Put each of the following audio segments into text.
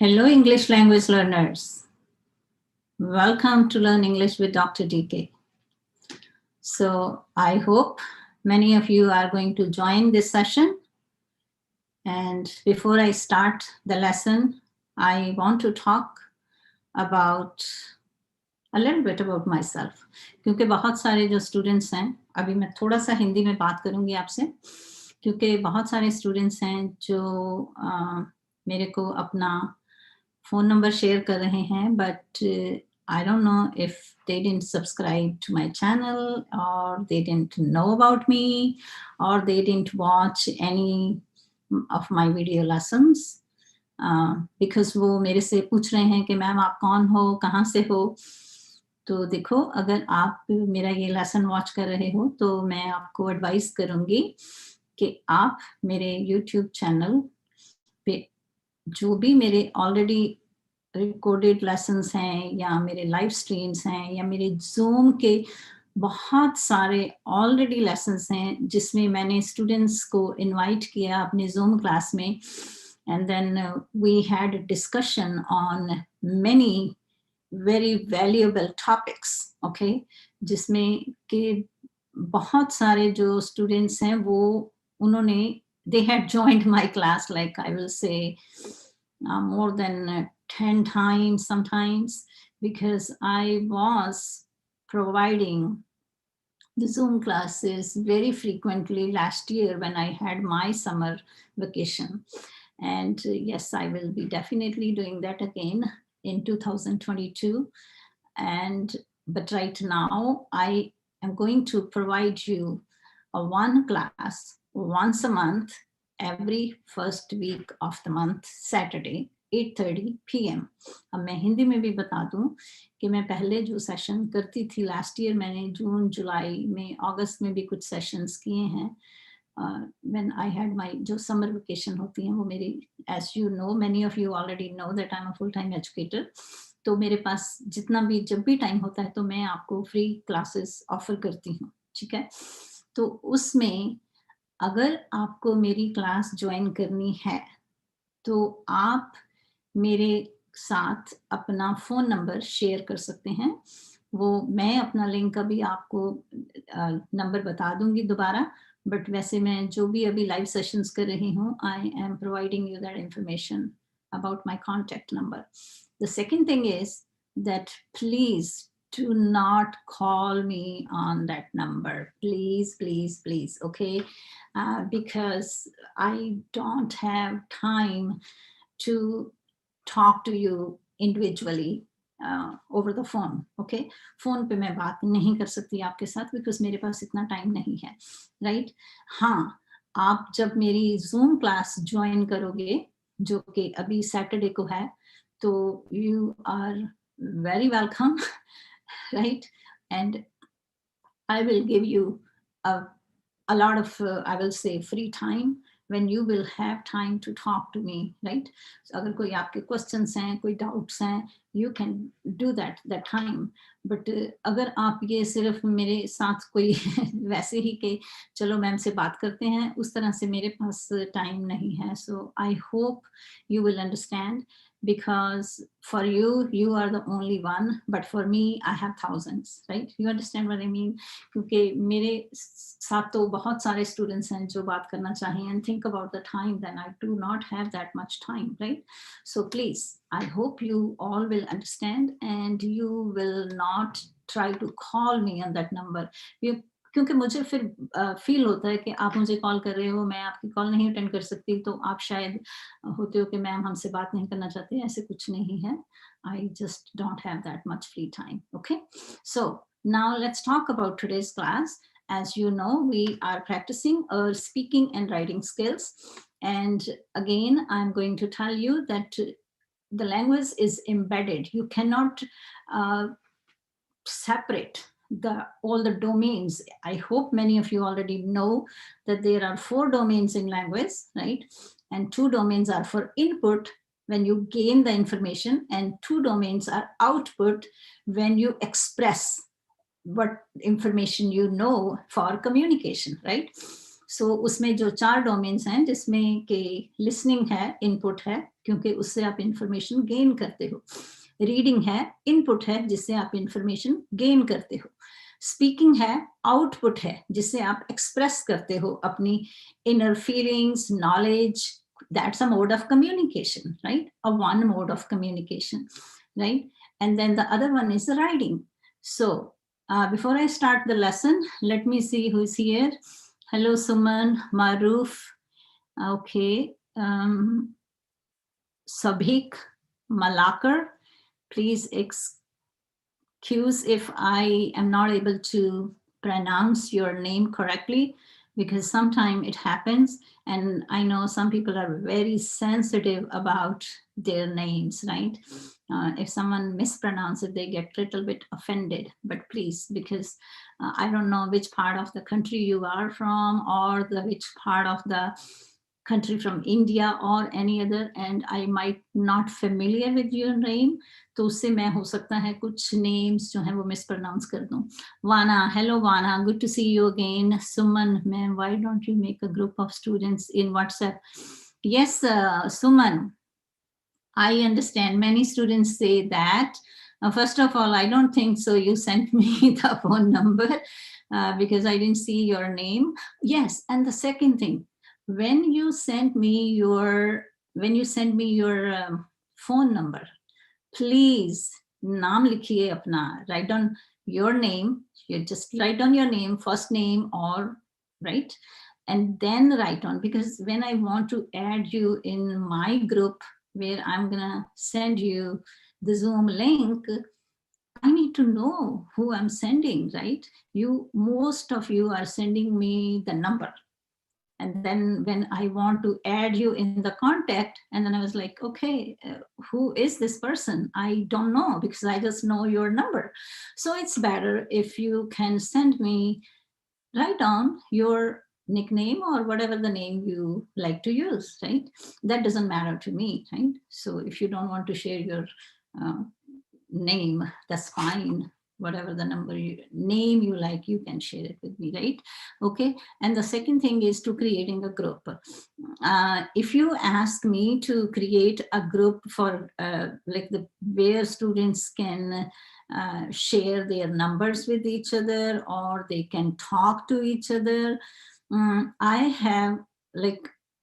Hello, English language learners. Welcome to Learn English with Dr. DK. So I hope many of you are going to join this session. And before I start the lesson, I want to talk about a little bit about myself. क्योंकि बहुत सारे जो students हैं, अभी मैं थोड़ा सा हिंदी में बात करूंगी आपसे, क्योंकि बहुत सारे students हैं जो मेरे को अपना phone number share कर रहे हैं, but I don't know if they didn't subscribe to my channel or they didn't know about me or they didn't watch any of my video lessons because वो मेरे से पूछ रहे हैं कि मैम आप कौन हो, कहाँ से हो. तो देखो, अगर आप मेरा ये लेसन वॉच कर रहे हो तो मैं आपको एडवाइस करूंगी कि आप मेरे YouTube चैनल पे जो भी मेरे ऑलरेडी रिकॉर्डेड लेसन्स हैं या मेरे लाइव स्ट्रीम्स हैं या मेरे जूम के बहुत सारे ऑलरेडी लेसन्स हैं जिसमें मैंने स्टूडेंट्स को इनवाइट किया अपने जूम क्लास में, and then we had discussion on many very valuable topics, okay, जिसमें कि बहुत सारे जो स्टूडेंट्स हैं वो उन्होंने they had joined my class, like I will say more than 10 times sometimes, because I was providing the Zoom classes very frequently last year when I had my summer vacation. And yes, I will be definitely doing that again in 2022. But right now I am going to provide you a one class once a month, every first week of the month, Saturday, 8:30 p.m. अब मैं हिंदी में भी बता दूं कि मैं पहले जो सेशन करती थी लास्ट ईयर, मैंने जून, जुलाई में, अगस्त में भी कुछ सेशंस किए हैं. When I had my जो समर वेकेशन होती हैं वो मेरी, as you know, many of you already know that I'm a full-time educator. तो मेरे पास जितना भी जब भी टाइम होता है तो मैं आपको फ्री क्लासेस ऑफर करती हूँ, ठीक है. तो उसमें अगर आपको मेरी क्लास ज्वाइन करनी है तो आप मेरे साथ अपना फ़ोन नंबर शेयर कर सकते हैं. वो मैं अपना लिंक अभी आपको नंबर बता दूंगी दोबारा, बट वैसे मैं जो भी अभी लाइव सेशंस कर रही हूँ, I am providing you that information about my contact number. The second thing is that please do not call me on that number. Please, please, please, okay? Because I don't have time to talk to you individually over the phone, okay? Phone पे मैं बात नहीं कर सकती आपके साथ because मेरे पास इतना टाइम नहीं है, right? हाँ, आप जब मेरी Zoom क्लास ज्वाइन करोगे जो कि अभी सैटरडे को है, तो you are very welcome, right? And I will give you a lot of, I will say, free time when you will have time to talk to me, right? So अगर कोई आपके questions हैं, कोई doubts हैं, you can do that time. But अगर आप ये सिर्फ मेरे साथ कोई वैसे ही कि चलो मैम से बात करते हैं, उस तरह से मेरे पास टाइम नहीं है. So I hope you will understand, because for you, you are the only one, but for me, I have thousands, right? You understand what I mean? क्योंकि मेरे साथ तो बहुत सारे students हैं जो बात करना चाहें, and think about the time, then I do not have that much time, right? So please, I hope you all will understand and you will not try to call me on that number. क्योंकि मुझे फिर feel होता है कि आप मुझे call कर रहे हो, मैं आपकी कॉल नहीं अटेंड कर सकती, तो आप शायद होते हो कि मैम हमसे बात नहीं करना चाहते. ऐसे कुछ नहीं है. I just don't have that much free time, okay? So now let's talk about today's class. As you know, we are practicing our speaking and writing skills. And again, I'm going to tell you that the language is embedded. You cannot separate all the domains. I hope many of you already know that there are 4 domains in language, right? And 2 domains are for input when you gain the information, and 2 domains are output when you express what information you know for communication, right? So उसमें जो 4 domains हैं जिसमें कि listening है, input है, क्योंकि उससे आप इंफॉर्मेशन गेन करते हो. रीडिंग है, इनपुट है जिससे आप इंफॉर्मेशन गेन करते हो. स्पीकिंग है, आउटपुट है जिससे आप एक्सप्रेस करते हो अपनी inner feelings, knowledge. That's a mode of communication, right? A one mode of communication, right? And then the other one is the writing. So before I start the lesson, let me see who's here. Hello, Suman, Maruf, okay, Sabhik, Malakar. Please excuse if I am not able to pronounce your name correctly, because sometimes it happens, and I know some people are very sensitive about their names, right? If someone mispronounces it, they get a little bit offended. But please, because I don't know which part of the country you are from, or which part of the country from India or any other, and I might not familiar with your name, तो उससे मैं हो सकता है कुछ names जो हैं वो mispronounce कर दूं. Vana, hello Vana, good to see you again. Suman, ma'am, why don't you make a group of students in WhatsApp? Yes, Suman, I understand many students say that. First of all, I don't think so. You sent me the phone number because I didn't see your name. Yes, and the second thing, when you send me your phone number, please naam likhiye apna, write down your name. You just write down your name, first name, or right, and then write on, because when I want to add you in my group where I'm gonna send you the Zoom link, I need to know who I'm sending, right? Most of you are sending me the number. And then when I want to add you in the contact, and then I was like, okay, who is this person? I don't know, because I just know your number. So it's better if you can send me, write down your nickname or whatever the name you like to use, right? That doesn't matter to me, right? So if you don't want to share your name, that's fine. Whatever the name you like, you can share it with me, right? Okay. And the second thing is to creating a group. If you ask me to create a group for like where students can share their numbers with each other, or they can talk to each other,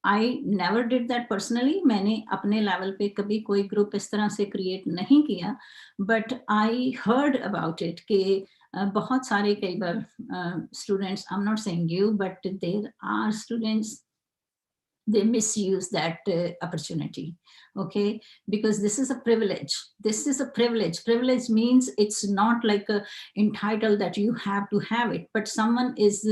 I never did that personally. मैंने अपने level पे कभी कोई group इस तरह से create नहीं किया, but I heard about it कि बहुत सारे कई बार students, I'm not saying you, but there are students, they misuse that opportunity, okay? Because this is a privilege. This is a privilege. Privilege means it's not like entitled that you have to have it, but someone is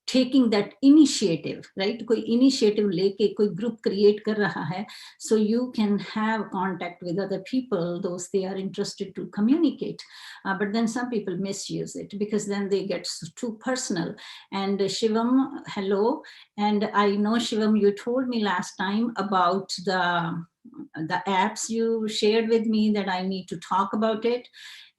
taking that initiative, right? कोई initiative लेके कोई group create कर रहा है, so you can have contact with other people, those they are interested to communicate. But then some people misuse it, because then they get too personal. And Shivam, hello. And I know, Shivam, you told me last time about the apps you shared with me, that I need to talk about it.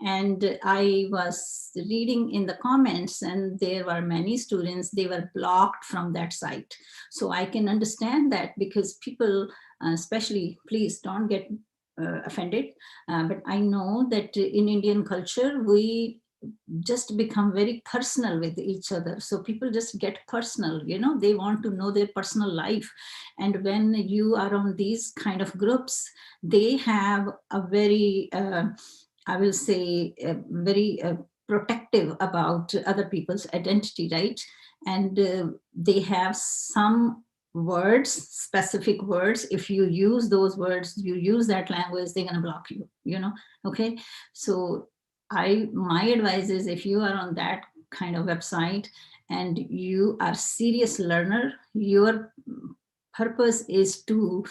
And I was reading in the comments, and there were many students, they were blocked from that site. So I can understand that, because people, especially, please don't get offended. But I know that in Indian culture, we just become very personal with each other. So people just get personal, they want to know their personal life. And when you are on these kind of groups, they have a very, I will say, very protective about other people's identity, right? And they have some words, specific words. If you use those words, you use that language, they're going to block you, okay? So my advice is, if you are on that kind of website and you are serious learner, your purpose is to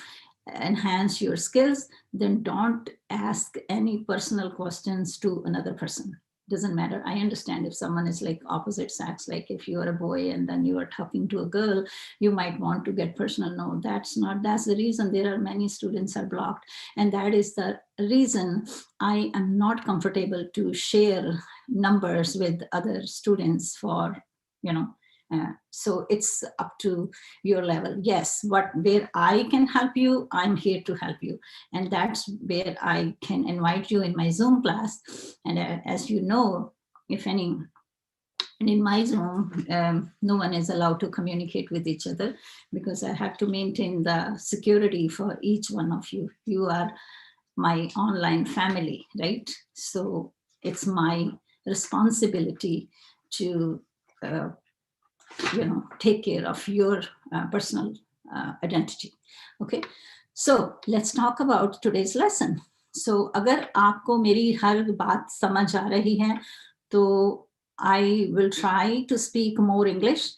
enhance your skills, then don't ask any personal questions to another person. Doesn't matter. I understand if someone is like opposite sex, like if you are a boy and then you are talking to a girl, you might want to get personal. No, that's the reason there are many students are blocked. And that is the reason I am not comfortable to share numbers with other students for, So it's up to your level. Yes, where I can help you, I'm here to help you. And that's where I can invite you in my Zoom class. And as you know, if any, and in my Zoom, no one is allowed to communicate with each other because I have to maintain the security for each one of you. You are my online family, right? So it's my responsibility to take care of your personal identity. Okay, so let's talk about today's lesson. So अगर आपको मेरी हर बात समझ आ रही है तो I will try to speak more English,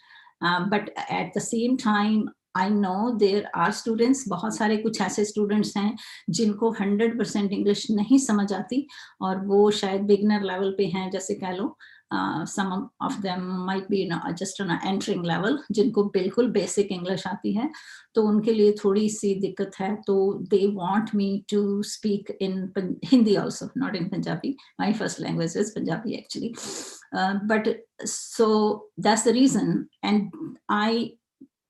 but at the same time I know there are students, बहुत सारे कुछ ऐसे students हैं जिनको 100% English नहीं समझ आती और वो शायद beginner level पे हैं, जैसे कह लो some of them might be just on an entering level, जिनको बिल्कुल basic English आती है, तो उनके लिए थोड़ी सी दिक्कत है. तो they want me to speak in Hindi also, not in Punjabi. My first language is Punjabi actually. But so that's the reason, and I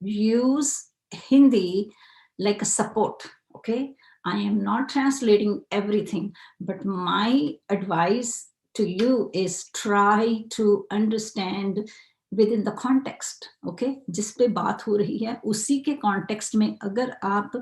use Hindi like a support. Okay, I am not translating everything, but my advice to you is try to understand within the context. Okay, जिस पे बात हो रही है उसी के context में अगर आप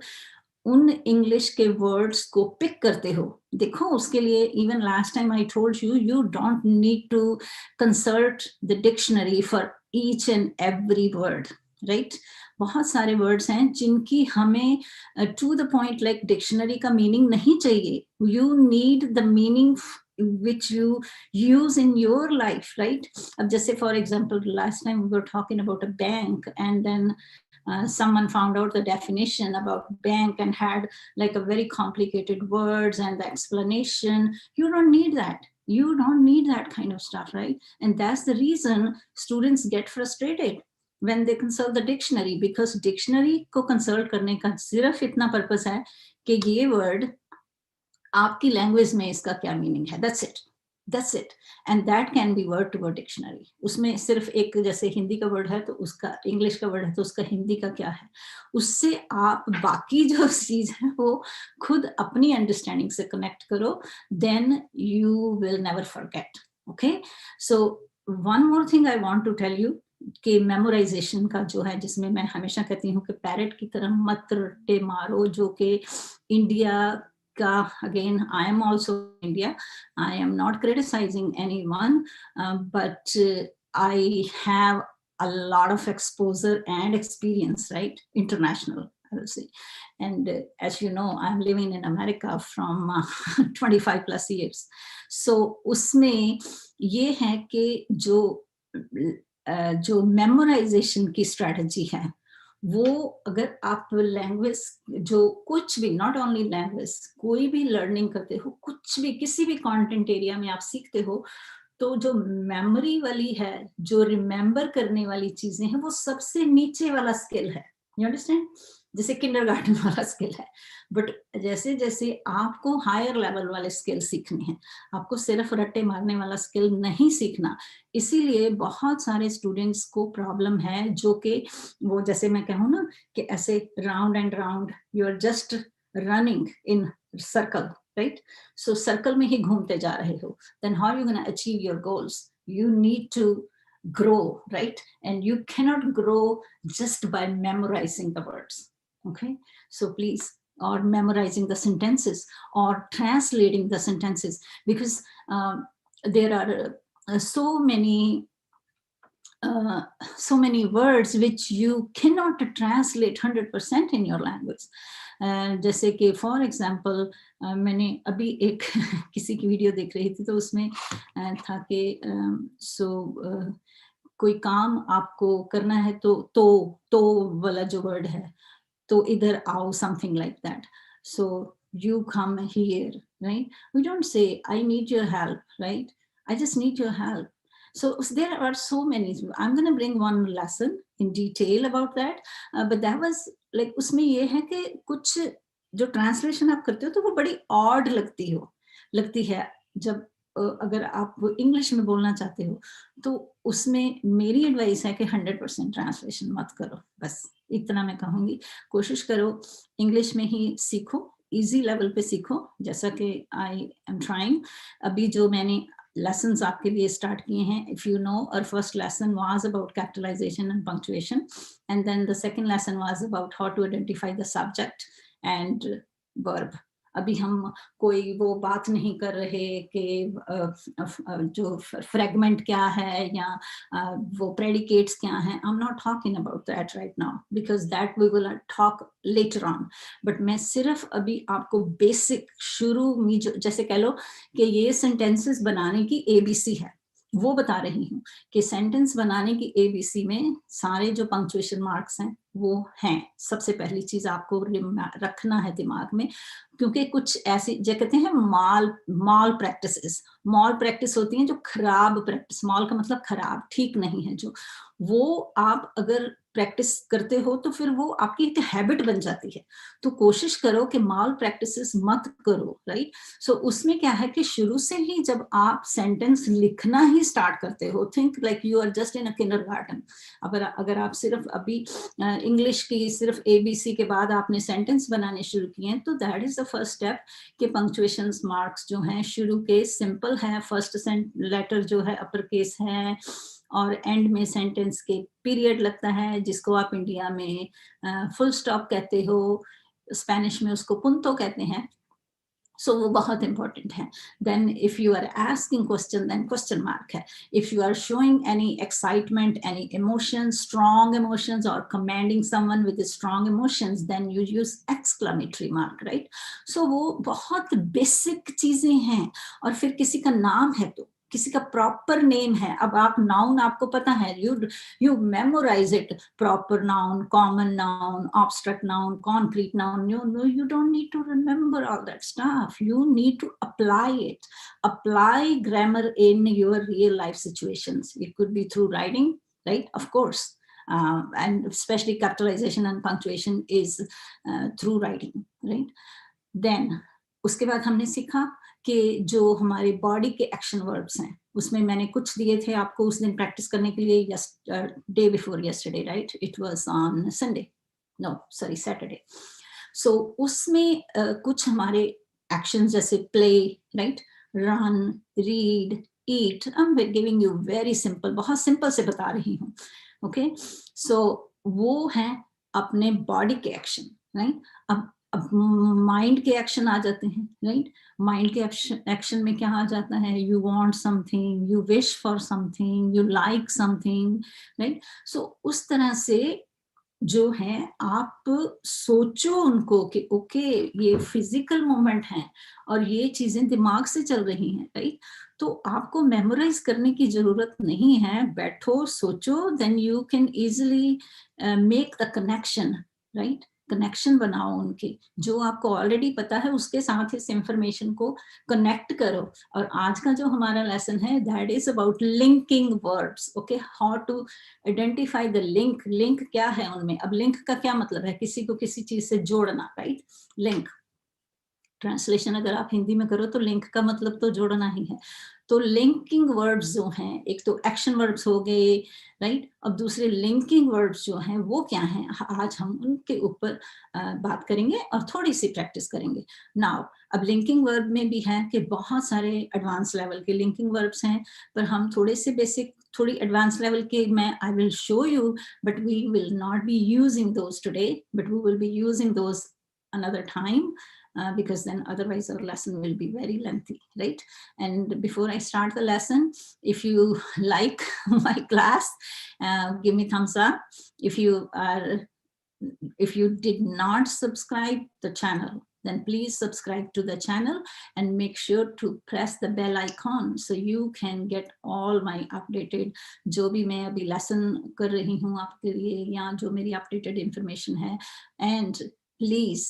उन इंग्लिश के वर्ड्स को पिक करते हो, देखो उसके लिए even last time I told you, you don't need to consult the dictionary for each and every word, right? बहुत सारे वर्ड्स हैं जिनकी हमें to the point like dictionary का मीनिंग नहीं चाहिए. You need the meaning which you use in your life, right? अब जैसे for example last time we were talking about a bank, and then someone found out the definition about bank and had like a very complicated words and the explanation. You don't need that. You don't need that kind of stuff, right? And that's the reason students get frustrated when they consult the dictionary, because dictionary को consult करने का सिर्फ इतना purpose है कि ये word आपकी language में इसका क्या मीनिंग है. That's it. And that can be word to word dictionary. उसमें सिर्फ एक, जैसे हिंदी का वर्ड है तो उसका, इंग्लिश का वर्ड है तो उसका हिंदी का क्या है, उससे आप बाकी जो चीज है वो खुद अपनी अंडरस्टैंडिंग से कनेक्ट करो, then you will never forget. Okay, so one more thing I want to tell you कि मेमोराइजेशन का जो है, जिसमें मैं हमेशा कहती हूँ कि पैरेट की तरह मत रट्टे मारो, जो कि इंडिया का, again I am also India, I am not criticizing anyone, but I have a lot of exposure and experience, right? International, I will say. And as you know, I'm living in America from 25 plus years. So उसमें ये है कि जो memorisation की strategy है, वो अगर आप लैंग्वेज जो कुछ भी, नॉट ओनली लैंग्वेज, कोई भी लर्निंग करते हो, कुछ भी किसी भी कंटेंट एरिया में आप सीखते हो, तो जो मेमोरी वाली है, जो रिमेंबर करने वाली चीजें हैं, वो सबसे नीचे वाला स्किल है. You understand? जैसे किंडरगार्टन वाला स्किल है, बट जैसे जैसे आपको हायर लेवल वाले स्किल सीखने हैं, आपको सिर्फ रट्टे मारने वाला स्किल नहीं सीखना. इसीलिए बहुत सारे स्टूडेंट्स को प्रॉब्लम है, जो कि वो, जैसे मैं कहूँ ना कि ऐसे round and round, you are just running in circle, right? So circle में ही घूमते जा रहे हो, then how you gonna achieve your goals? You need to grow, right? And you cannot grow just by memorizing the words. Okay, so please, or memorizing the sentences or translating the sentences, because there are so many words which you cannot translate 100% in your language. जैसे कि for example मैंने अभी एक किसी की video देख रही थी, तो उसमें था कि कोई काम आपको करना है तो वाला जो वर्ड है, तो इधर आओ, something like that. So you come here, right? We don't say I need your help, right? I just need your help. So there are so many. I'm going to bring one lesson in detail about that, but that was like, उसमें ये है कि कुछ जो translation आप करते हो तो वो बड़ी ऑड लगती है जब अगर आप इंग्लिश में बोलना चाहते हो तो उसमें मेरी एडवाइस है कि 100% ट्रांसलेशन मत करो, बस इतना मैं कहूँगी। कोशिश करो इंग्लिश में ही सीखो, इजी लेवल पे सीखो, जैसा कि आई एम ट्राइंग। अभी जो मैंने lessons आपके लिए स्टार्ट किए हैं, if you know, our first lesson was about capitalization and punctuation, and then the second lesson was about how to identify the subject and verb. अभी हम कोई वो बात नहीं कर रहे कि जो फ्रेगमेंट क्या है या वो प्रेडिकेट्स क्या हैं. I'm not talking about that right now because that we will talk later on. But मैं सिर्फ अभी आपको बेसिक शुरू में जैसे कह लो कि ये सेंटेंसेस बनाने की ABC है, वो बता रही हूँ कि सेंटेंस बनाने की ABC में सारे जो पंक्चुएशन मार्क्स हैं वो हैं. सबसे पहली चीज आपको रखना है दिमाग में, क्योंकि कुछ ऐसी जो कहते हैं मॉल प्रैक्टिस होती हैं जो खराब प्रैक्टिस, मॉल का मतलब खराब, ठीक नहीं है, जो वो आप अगर प्रैक्टिस करते हो तो फिर वो आपकी एक हैबिट बन जाती है. तो कोशिश करो कि मॉल प्रैक्टिसेस मत करो, राइट. सो उसमें क्या है कि शुरू से ही जब आप सेंटेंस लिखना ही स्टार्ट करते हो, think like you are just in a kindergarten. अगर आप सिर्फ अभी इंग्लिश की सिर्फ ABC के बाद आपने सेंटेंस बनाने शुरू किए हैं तो that is the first step कि पंक्चुएशन मार्क्स जो हैं शुरू के सिंपल है, फर्स्ट लेटर जो है अपर केस है और एंड में सेंटेंस के पीरियड लगता है, जिसको आप इंडिया में फुल स्टॉप कहते हो, स्पेनिश में उसको पुंतो कहते हैं. So वो बहुत important है. Then if you are asking question, then question mark है. If you are showing any excitement, any emotions, strong emotions, or commanding someone with strong emotions, then you use exclamatory mark, right? So वो बहुत basic चीजें हैं. और फिर किसी का नाम है तो किसी का प्रॉपर नेम है. अब आप नाउन आपको पता है, you memorize it, proper noun, common noun, abstract noun, concrete noun. You don't need to remember all that stuff. You need to apply it. Apply grammar in your real life situations. It could be through writing, right? Of course. And especially capitalization and punctuation is through writing, right? Then उसके बाद हमने सीखा कि जो हमारे body के action verbs हैं, उसमें मैंने कुछ दिए थे आपको उस दिन प्रैक्टिस करने के लिए, day before yesterday, right. It was on Sunday, no sorry Saturday. So उसमें कुछ हमारे एक्शन जैसे play, right, run, read, eat. I am giving you very simple, बहुत सिंपल से बता रही हूँ. ओके, सो वो है अपने बॉडी के एक्शन, राइट. अब माइंड के एक्शन आ जाते हैं, राइट. माइंड के एक्शन में क्या आ जाता है? You want something, you wish for something, you like something, right. So उस तरह से जो है आप सोचो उनको कि ओके ये फिजिकल मूवमेंट है और ये चीजें दिमाग से चल रही हैं, राइट. तो आपको मेमोराइज करने की जरूरत नहीं है, बैठो सोचो, then you can easily make the connection, right. Connection बनाओ उनके, जो आपको ऑलरेडी पता है उसके साथ इस इंफॉर्मेशन को कनेक्ट करो. और आज का जो हमारा लेसन है that is about linking words. Okay, how to identify the link. Link क्या है उनमें? अब लिंक का क्या मतलब है? किसी को किसी चीज से जोड़ना, राइट. लिंक ट्रांसलेशन अगर आप हिंदी में करो तो लिंक का मतलब तो जोड़ना ही है. तो लिंकिंग वर्ब्स जो हैं, एक तो एक्शन वर्ब्स हो गए, राइट. अब दूसरे लिंकिंग वर्ब्स जो हैं वो क्या हैं, आज हम उनके ऊपर बात करेंगे और थोड़ी सी प्रैक्टिस करेंगे. नाउ अब लिंकिंग वर्ब में भी है कि बहुत सारे एडवांस लेवल के लिंकिंग वर्ब्स हैं, पर हम थोड़े से बेसिक, थोड़ी एडवांस लेवल के मैं I will show you, but we will not be using those today, but we will be using those another time, because then otherwise our lesson will be very lengthy, right. And before I start the lesson, if you like my class, give me thumbs up. If you did not subscribe the channel, then please subscribe to the channel and make sure to press the bell icon so you can get all my updated, जो भी मैं अभी lesson कर रही हूँ आपके लिए या जो मेरी updated information है. And please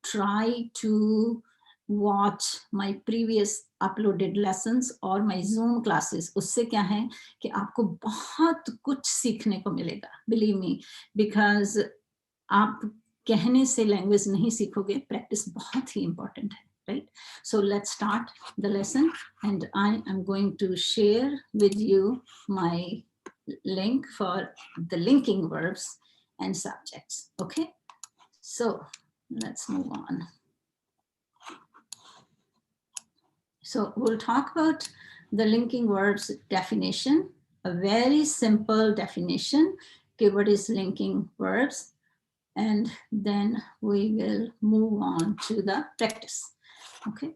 try to watch my previous uploaded lessons or my Zoom classes. उससे क्या है कि आपको बहुत कुछ सीखने को मिलेगा, believe me, because आप कहने से लैंग्वेज नहीं सीखोगे, प्रैक्टिस बहुत ही इंपॉर्टेंट है, right. So let's start the lesson, and I am going to share with you my link for the linking verbs and subjects. Okay, so let's move on. So we'll talk about the linking verbs definition, a very simple definition. Okay, what is linking verbs? And then we will move on to the practice. Okay.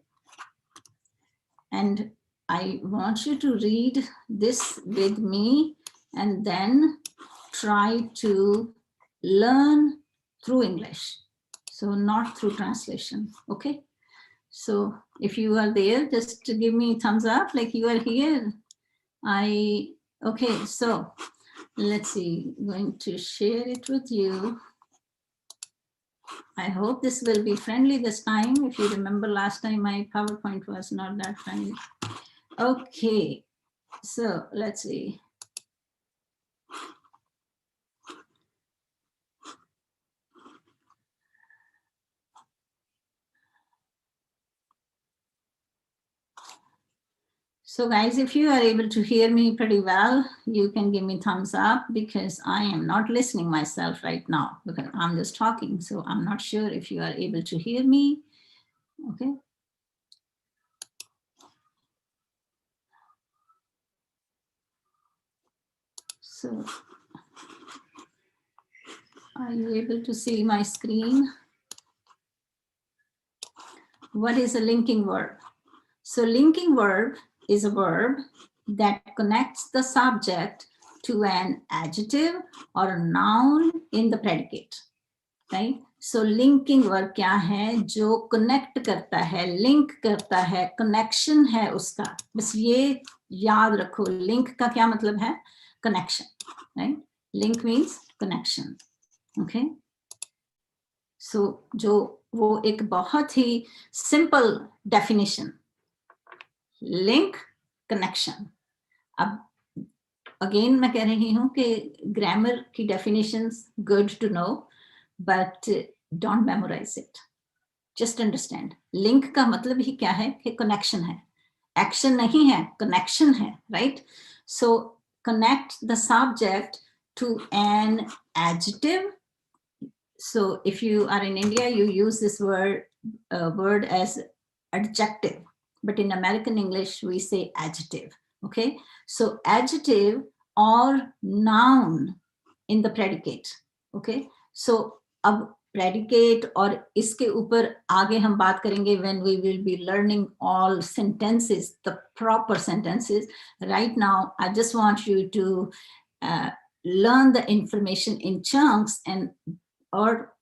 And I want you to read this with me and then try to learn through English. So not through translation. Okay. So if you are there, just to give me a thumbs up, like you are here. Okay, so let's see, I'm going to share it with you. I hope this will be friendly this time. If you remember last time, my PowerPoint was not that friendly. Okay, so let's see. So guys, if you are able to hear me pretty well, you can give me thumbs up, because I am not listening myself right now because I'm just talking. So I'm not sure if you are able to hear me. Okay. So are you able to see my screen? What is a linking verb? So linking verb is a verb that connects the subject to an adjective or a noun in the predicate, right? So linking verb क्या है? जो connect करता है, link करता है, connection है उसका. बस ये याद रखो, link का क्या मतलब है? Connection, right? Link means connection, okay? So जो वो एक बहुत ही simple definition, link connection. अब अगेन मैं कह रही हूं कि ग्रामर की definitions good to know, but don't memorize it, just understand. Link का मतलब ही क्या है? कि कनेक्शन है, एक्शन नहीं है, कनेक्शन है, right? So connect the subject to an adjective. So if you are in India, you use this word as adjective, but in American English we say adjective. Okay, so adjective or noun in the predicate. Okay, so अब predicate और इसके ऊपर आगे हम बात करेंगे when we will be learning all sentences, the proper sentences. Right now I just want you to learn the information in chunks, and or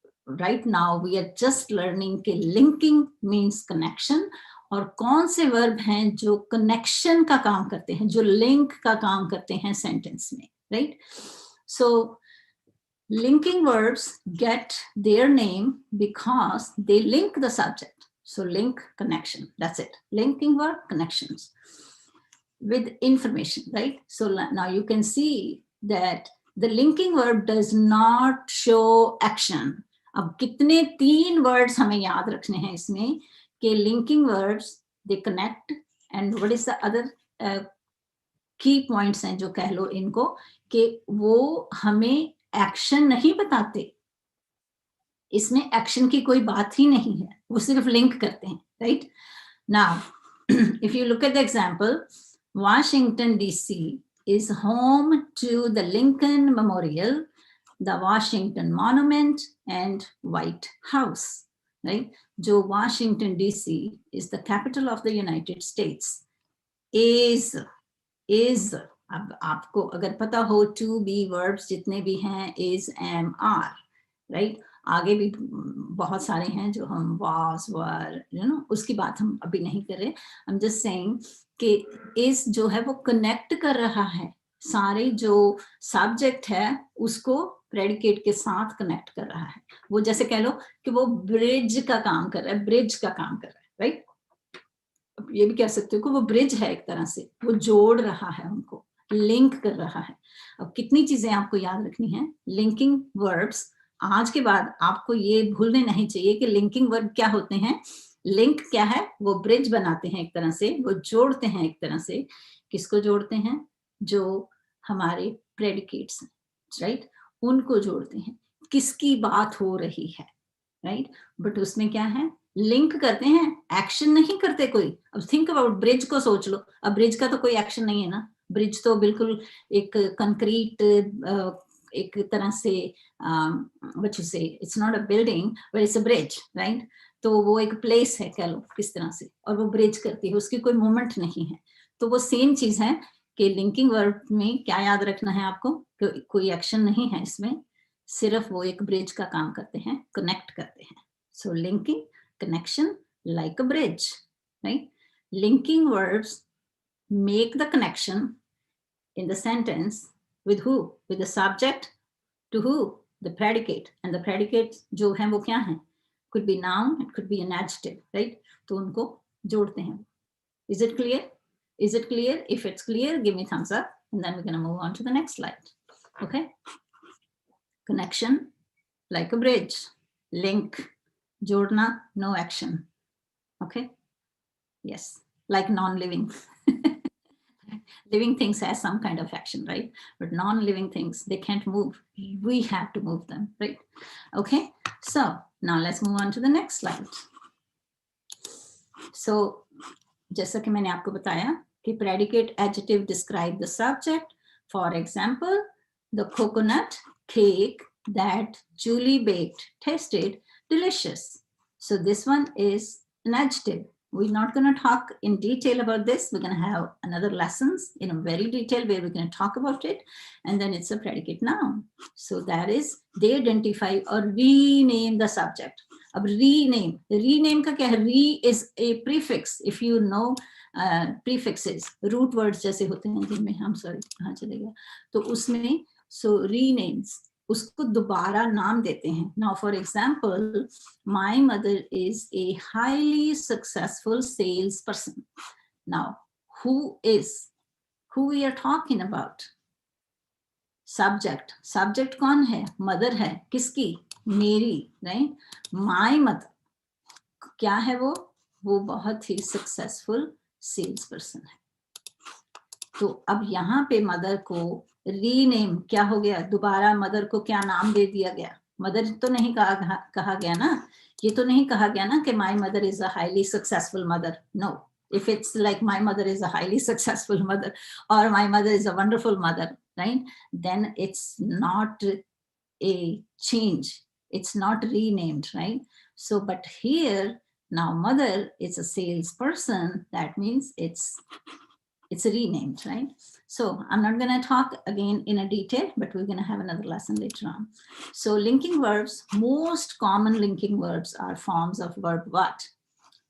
right now we are just learning कि linking means connection, और कौन से verb हैं जो connection का काम करते हैं, जो लिंक का काम करते हैं सेंटेंस में, right? So linking verbs get their name because they link the subject. So link, connection, that's it. Linking verb, connections with information, right? So now you can see that the linking verb does not show action. अब कितने 3 words हमें याद रखने हैं इसमें कि linking verbs they connect, and what is the other key points हैं जो कह लो इनको, कि वो हमें action नहीं बताते, इसमें action की कोई बात ही नहीं है, वो सिर्फ link करते हैं, right? Now if you look at the example, Washington DC is home to the Lincoln Memorial, the Washington Monument, and White House, right? जो Washington DC is the capital of the United States. Is अब आपको अगर पता हो to be verbs जितने भी हैं, is, am, are, right? आगे भी बहुत सारे हैं जो हम was, were, you know, उसकी बात हम अभी नहीं कर रहे. I'm just saying कि is जो है वो connect कर रहा है, सारे जो subject है उसको predicate के साथ connect कर रहा है. वो जैसे कह लो कि वो bridge का काम कर रहा है, bridge का काम कर रहा है, right? ये भी कह सकते हो कि वो bridge है, एक तरह से वो जोड़ रहा है, उनको लिंक कर रहा है. अब कितनी चीजें आपको याद रखनी है लिंकिंग वर्ब्स. आज के बाद आपको ये भूलने नहीं चाहिए कि लिंकिंग वर्ब क्या होते हैं. लिंक क्या है, वो ब्रिज बनाते हैं एक तरह से, वो जोड़ते हैं एक तरह से। किसको जोड़ते हैं? जो हमारे प्रेडिकेट्स हैं, राइट, उनको जोड़ते हैं, किसकी बात हो रही है, राइट। बट उसमें क्या है, लिंक करते हैं, एक्शन नहीं करते कोई। अब थिंक अबाउट ब्रिज को सोच लो, अब ब्रिज का तो कोई एक्शन नहीं है ना, ब्रिज तो बिल्कुल एक कंक्रीट, एक तरह से व्हाट यू से, it's not a building but it's a bridge, right. तो वो एक प्लेस है, कह लो किस तरह से, और वो ब्रिज करती है, उसकी कोई मूवमेंट नहीं है। तो वो सेम चीज है कि लिंकिंग वर्ब में क्या याद रखना है आपको, कि कोई एक्शन नहीं है इसमें, सिर्फ वो एक ब्रिज का काम करते हैं, कनेक्ट करते हैं। सो linking, connection, like a bridge, right? Linking verbs make the connection in the sentence with who? With the subject to who? The predicate. And the predicate जो है वो क्या है? Could be noun, it could be an adjective, right? तो उनको जोड़ते हैं. Is it clear? Is it clear? If it's clear, give me thumbs up, and then we're going to move on to the next slide. Okay? Connection, like a bridge. Link, जोड़ना, no action. Okay? Yes, like non-living. Living things has some kind of action, right? But non-living things, they can't move. We have to move them, right? Okay, so now let's move on to the next slide. So, जैसा कि मैंने आपको बताया कि predicate adjective describe the subject. For example, the coconut cake that Julie baked tasted delicious. So this one is an adjective. We're not going to talk in detail about this. We're going to have another lessons in a very detailed way. We're going to talk about it. And then it's a predicate noun. So that is, they identify or rename the subject. अब rename का क्या है? Re is a prefix. If you know prefixes, root words जैसे होते हैं जिनमें हम कहाँ चले गया, तो उसमें so renames, उसको दोबारा नाम देते हैं. Now for example, my mother is a highly successful salesperson. Now who we are talking about? Subject कौन है? Mother है. किसकी? मेरी, right? My mother क्या है वो बहुत ही सक्सेसफुल सेल्स पर्सन है. तो अब यहाँ पे मदर को रीनेम क्या हो गया? दोबारा मदर को क्या नाम दे दिया गया? मदर तो नहीं कहा गया ना, ये तो नहीं कहा गया ना कि my mother is a highly successful mother. No, if it's like my mother is a highly successful mother or my mother is a wonderful mother, right, then it's not a change, it's not renamed, right? So but here now mother is a salesperson, that means it's renamed, right? So I'm not going to talk again in a detail, but we're going to have another lesson later on. So linking verbs, most common linking verbs are forms of verb what?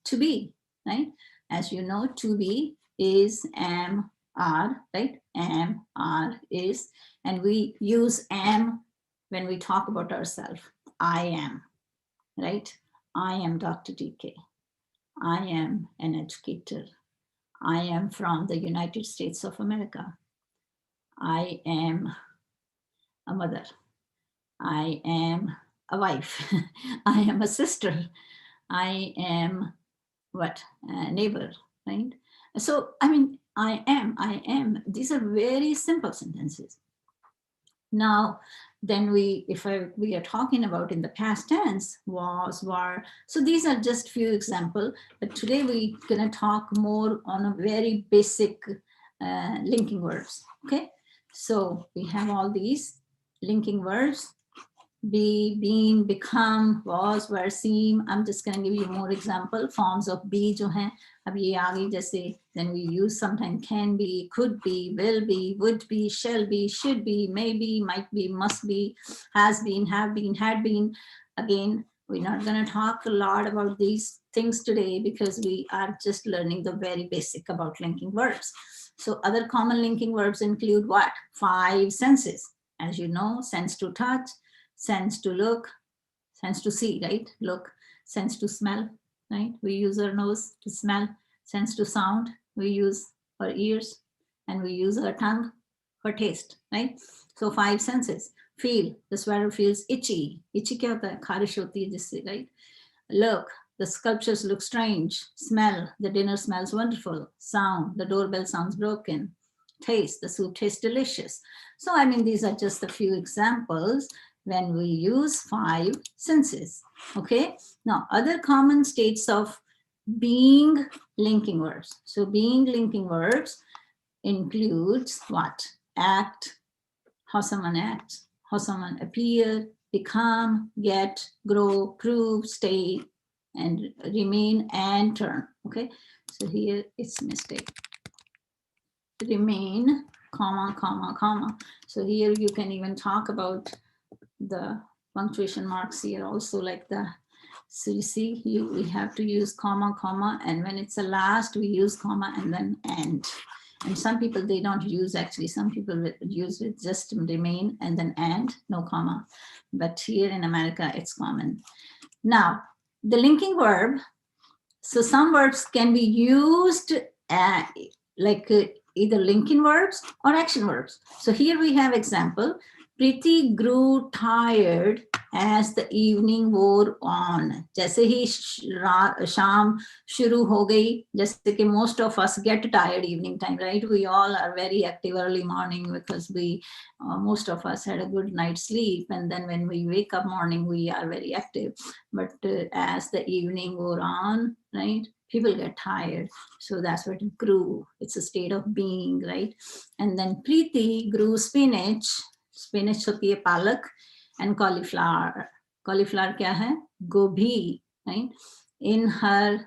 To be, right? As you know, to be is am, are, right? Am, are, is, and we use am when we talk about ourselves. I am, right? I am Dr. DK. I am an educator. I am from the United States of America. I am a mother. I am a wife. I am a sister. I am what? A neighbor, right? So, I mean, I am. These are very simple sentences. Now, then we are talking about in the past tense, was, were. So these are just few examples, but today we're going to talk more on a very basic linking verbs, okay? So we have all these linking verbs: be, been, become, was, were, seem. I'm just going to give you more example. Forms of be जो हैं, अब ये आ गई जैसे, then we use sometimes can be, could be, will be, would be, shall be, should be, may be, might be, must be, has been, have been, had been. Again, we're not going to talk a lot about these things today because we are just learning the very basic about linking verbs. So other common linking verbs include what? 5 senses. As you know, sense to touch, sense to look, sense to see, right? Look, sense to smell, right? We use our nose to smell. Sense to sound, we use our ears, and we use our tongue for taste, right? So 5 senses. Feel, the sweater feels itchy. Itchy क्या होता है? खारिश होती है जिससे, right? Look, the sculptures look strange. Smell, the dinner smells wonderful. Sound, the doorbell sounds broken. Taste, the soup tastes delicious. So, I mean, these are just a few examples when we use 5 senses. Okay. Now, other common states of being linking verbs. So, being linking verbs includes what? Act, how someone acts, how someone appear, become, get, grow, prove, stay, and remain, and turn. Okay, so here it's mistake. Remain, comma, comma, comma. So here you can even talk about the punctuation marks here also, like the, so you see, we have to use comma, comma, and when it's a last, we use comma and then and. And some people, they don't use, actually, some people use with just remain and then and, no comma. But here in America, it's common. Now, the linking verb, so some verbs can be used like either linking verbs or action verbs. So here we have example, Preeti grew tired as the evening wore on. जैसे ही शाम शुरू हो गई, जैसे कि most of us get tired evening time, right? We all are very active early morning because we, most of us had a good night's sleep, and then when we wake up morning, we are very active. But as the evening wore on, right? People get tired. So that's what grew. It's a state of being, right? And then Preeti grew spinach. Spinach होती है पालक, and cauliflower. Cauliflower क्या है? गोभी, right? In her,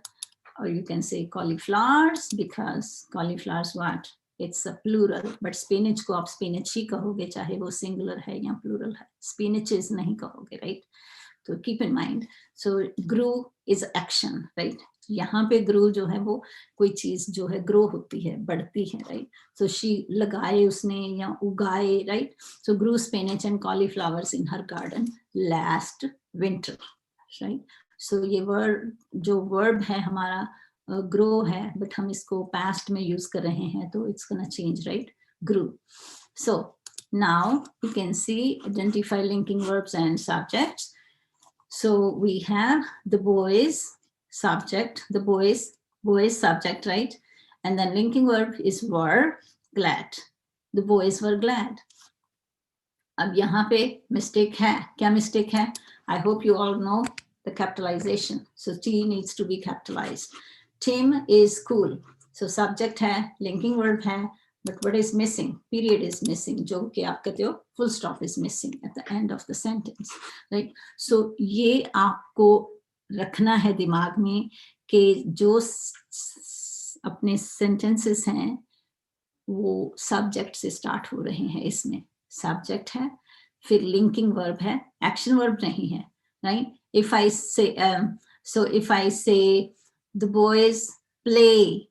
or you can say cauliflowers, because cauliflowers what? It's a plural, but spinach को आप spinach ही कहोगे, चाहे वो singular है या plural है. Spinaches नहीं कहोगे, right? So keep in mind. So grew is action, right? यहाँ पे ग्रो जो है वो कोई चीज जो है ग्रो होती है, बढ़ती है, राइट? सो शी लगाए उसने या उगाए, right? So grew spinach and cauliflowers in her garden last winter, right? So ये वर्ड जो वर्ब है हमारा ग्रो है, बट हम इसको पास्ट में यूज कर रहे हैं, तो इट्स गोना चेंज, राइट? ग्रू. So now you can see identify linking verbs and subjects. So we have the boys subject, the boys subject, right? And then linking verb is were glad. The boys were glad. अब यहाँ पे mistake है. क्या mistake है? I hope you all know the capitalization. So T needs to be capitalized. Tim is cool. So subject है, linking verb है, but what is missing? Period is missing. जो कि आप कहते हो full stop is missing at the end of the sentence, right? So ये आपको रखना है दिमाग में कि जो अपने sentences हैं वो subject से start हो रहे हैं. इसमें subject है, फिर linking verb है, action verb नहीं है, right? If I say so if I say the boys play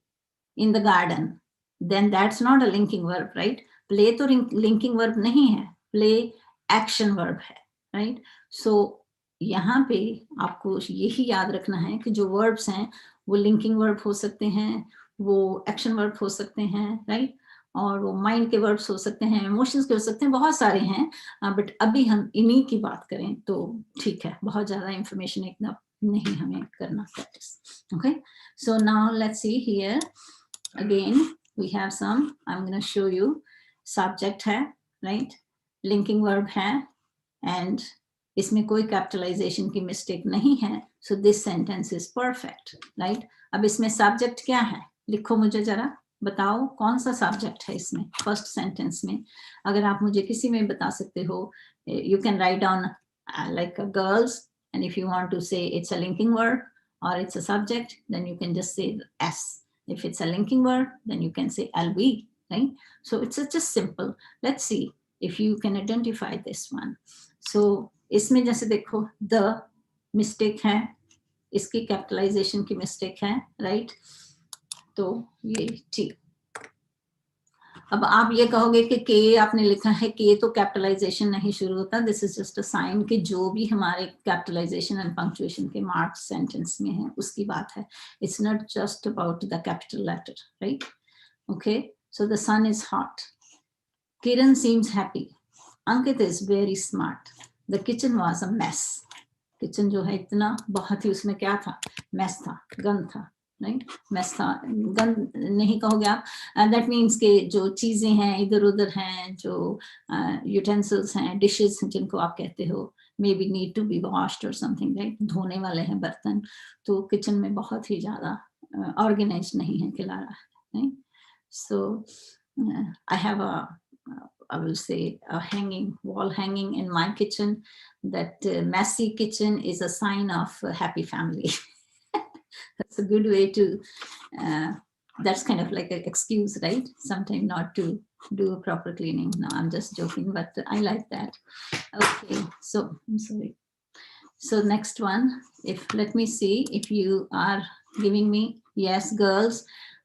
in the garden, then that's not a linking verb, right? Play तो linking verb नहीं है, play action verb है, right? So यहाँ पे आपको यही याद रखना है कि जो verbs हैं वो linking verb हो सकते हैं, वो action verb हो सकते हैं, right? और वो माइंड के वर्ड्स हो सकते हैं, इमोशंस के हो सकते हैं, बहुत सारे हैं, बट अभी हम इन्हीं की बात करें तो ठीक है, बहुत ज़्यादा इंफॉर्मेशन एकदम नहीं हमें करना practice. Okay, so now let's see here again we have some, I am gonna show you. Subject है, राइट? लिंकिंग वर्ब है, एंड इसमें कोई कैपिटलाइजेशन की मिस्टेक नहीं है, so this sentence is perfect, right? अब इसमें सब्जेक्ट क्या है, लिखो मुझे जरा, बताओ कौन सा सब्जेक्ट है इसमें फर्स्ट सेंटेंस में. अगर आप मुझे किसी में बता सकते हो, you can write down like girls, and if you want to say it's a linking verb और it's a subject, then you can just say S. If it's a linking verb, then you can say L V, right? So it's just simple. Let's see if you can identify this one. So इसमें जैसे देखो the mistake है, इसकी capitalisation की mistake है, right? तो ये ठीक. अब आप ये कहोगे कि के आपने लिखा है, के तो कैपिटलाइजेशन नहीं शुरू होता. This is just a sign कि जो भी हमारे कैपिटलाइजेशन एंड पंक्चुएशन के मार्क्स सेंटेंस में है उसकी बात है. It's not just about the capital letter, right? Okay, so the sun is hot. Kiran seems happy. Ankit is very smart. The kitchen was a mess. Kitchen जो है इतना बहुत ही, उसमें क्या था, मैस था, गंद था, राइट, मैस था, गंद नहीं कहोगे आप, दैट मीन्स के जो चीजें हैं इधर उधर हैं, जो यूटेंसिल्स हैं, डिशेस जिनको आप कहते हो, may be need to be washed और समथिंग, राइट, धोने वाले हैं बर्तन, तो किचन में बहुत ही ज्यादा ऑर्गेनाइज नहीं है खिलाड़ा, right. So I have I will say a wall hanging in my kitchen, that messy kitchen is a sign of a happy family. That's a good way to, that's kind of like an excuse, right? Sometimes not to do a proper cleaning. No, I'm just joking, but I like that. Okay, so I'm sorry. So next one, let me see if you are giving me, yes, girls.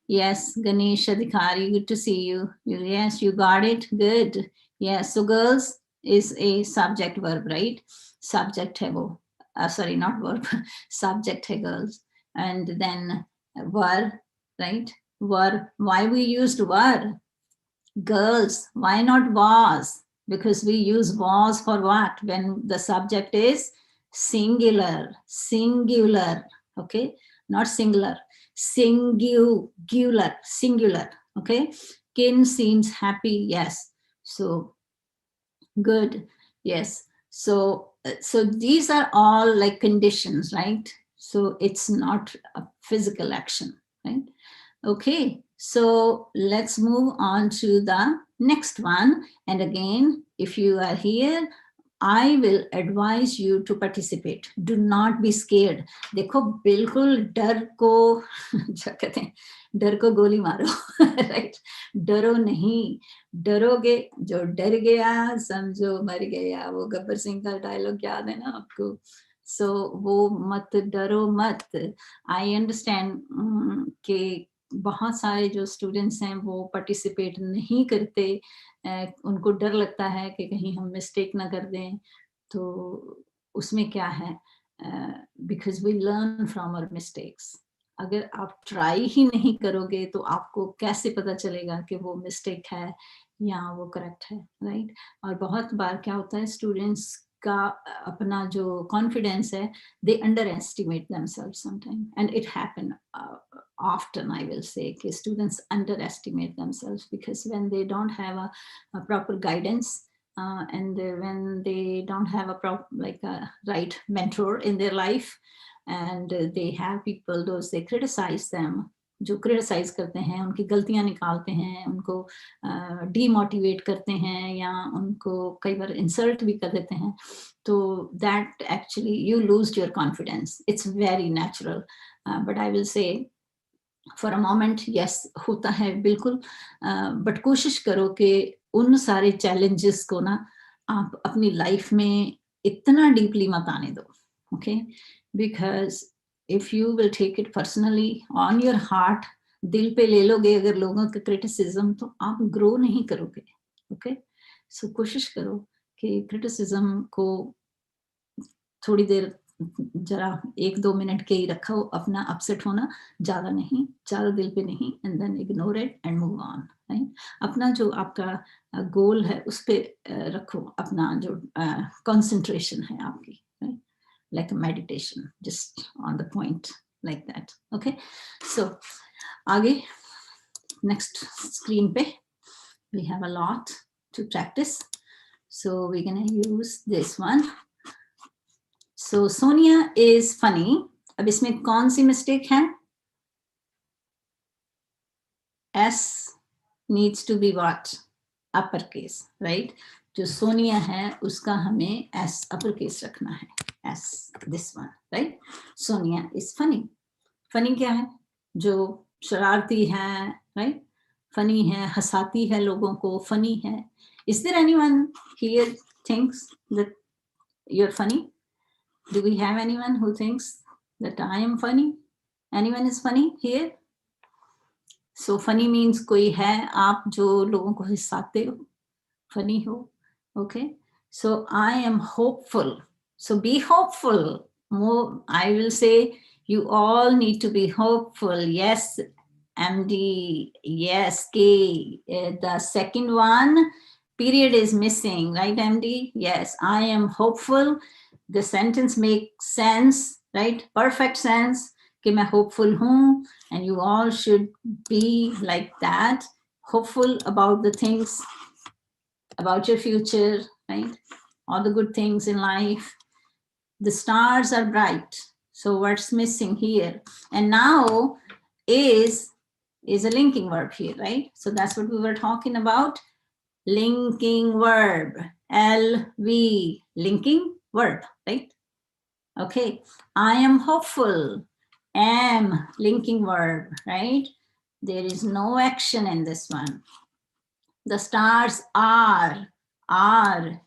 Yes, Ganesh Adhikari, good to see you. Yes, you got it. Good. Yes, so girls is a subject verb, right? Subject hai wo. Sorry, not verb. Subject hai girls. And then were, right? Were. Why we used were? Girls. Why not was? Because we use was for what? When the subject is singular. Singular. Okay? Not singular. Singular, okay. Kin seems happy, yes. So good, yes. So these are all like conditions, right? So it's not a physical action, right? Okay, so let's move on to the next one. And again, if you are here, I will advise you to participate. Do not be scared. देखो बिल्कुल डर को क्या कहते हैं, डर को गोली मारो, राइट, डरो नहीं, डरोगे जो डर गया समझो मर गया, वो गब्बर सिंह का डायलॉग याद है ना आपको. सो वो मत डरो मत. आई अंडरस्टैंड कि बहुत सारे जो स्टूडेंट्स हैं वो पार्टिसिपेट नहीं करते, उनको डर लगता है कि कहीं हम मिस्टेक ना कर दें. तो उसमें क्या है, because we learn from our mistakes. अगर आप ट्राई ही नहीं करोगे तो आपको कैसे पता चलेगा कि वो मिस्टेक है या वो करेक्ट है, राइट. और बहुत बार क्या होता है, स्टूडेंट्स का अपना जो कॉन्फिडेंस है, they underestimate themselves sometimes, and it happen often, I will say, कि students underestimate themselves because when they don't have a proper guidance, and when they don't have a right mentor in their life, and they have people, those they criticize them, जो criticise करते हैं, उनकी गलतियां निकालते हैं, उनको demotivate करते हैं या उनको कई बार इंसल्ट भी कर देते हैं, तो that actually you lose your confidence. It's very natural, but I will say for a moment yes होता है बिल्कुल, बट कोशिश करो कि उन सारे चैलेंजेस को ना आप अपनी लाइफ में इतना डीपली मत आने दो, okay. Because if you will take it personally on your heart, दिल पे ले लोगे अगर लोगों का क्रिटिसिज्म, तो आप ग्रो नहीं करोगे, ओके. सो कोशिश करो कि क्रिटिसिज्म को थोड़ी देर, जरा 1-2 मिनट के ही रखो, अपना अपसेट होना ज्यादा नहीं, ज्यादा दिल पे नहीं, and then ignore it and move on, right. अपना जो आपका गोल है उस पे रखो अपना जो कंसंट्रेशन है आपकी, right. Like a meditation, just on the point like that. Okay, so aage next screen pe we have a lot to practice, so we're gonna use this one. So Sonia is funny. अब इसमें कौन सी mistake है? S needs to be what? Uppercase, right? जो सोनिया है उसका हमें S uppercase रखना है. S, this one, right? Sonia is funny. Funny क्या है? जो शरारती है, right? Funny है, हंसाती है लोगों को, funny है. Is there anyone here thinks that you're funny? Do we have anyone who thinks that I am funny? Anyone is funny here? So funny means कोई है आप जो लोगों को हंसाते हो, funny हो, okay? So I am hopeful. So be hopeful. More, I will say you all need to be hopeful. Yes, MD. Yes, K. The second one, period is missing, right, MD? Yes, I am hopeful. the sentence makes sense, right? Perfect sense. कि मैं hopeful हूँ, and you all should be like that, hopeful about the things, about your future, right? All the good things in life. The stars are bright. So what's missing here? And now is a linking verb here, right? So that's what we were talking about. Linking verb, LV, linking verb, right? Okay, I am hopeful, am, linking verb, right? There is no action in this one. The stars are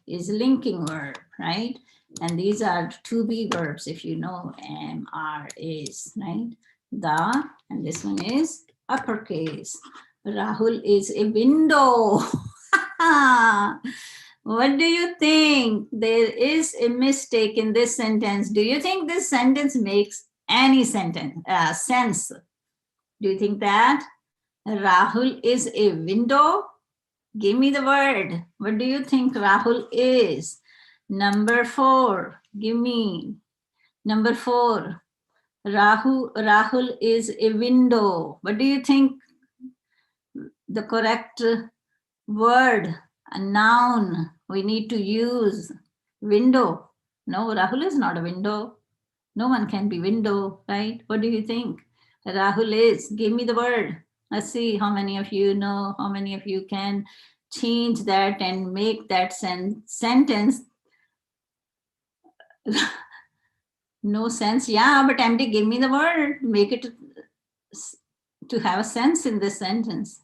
is linking verb, right? And these are to be verbs, if you know, am, are, is, right? The, and this one is uppercase. Rahul is a window. What do you think? There is a mistake in this sentence. Do you think this sentence makes any sense? Do you think that? Rahul is a window? Give me the word. What do you think Rahul is? Number 4. Give me. Number 4. Rahul is a window. What do you think the correct word, a noun we need to use? Window. No, Rahul is not a window. No one can be window, right? What do you think Rahul is? Give me the word. Let's see how many of you know, how many of you can change that and make that sentence no sense. Yeah, but MD, give me the word. Make it to have a sense in this sentence.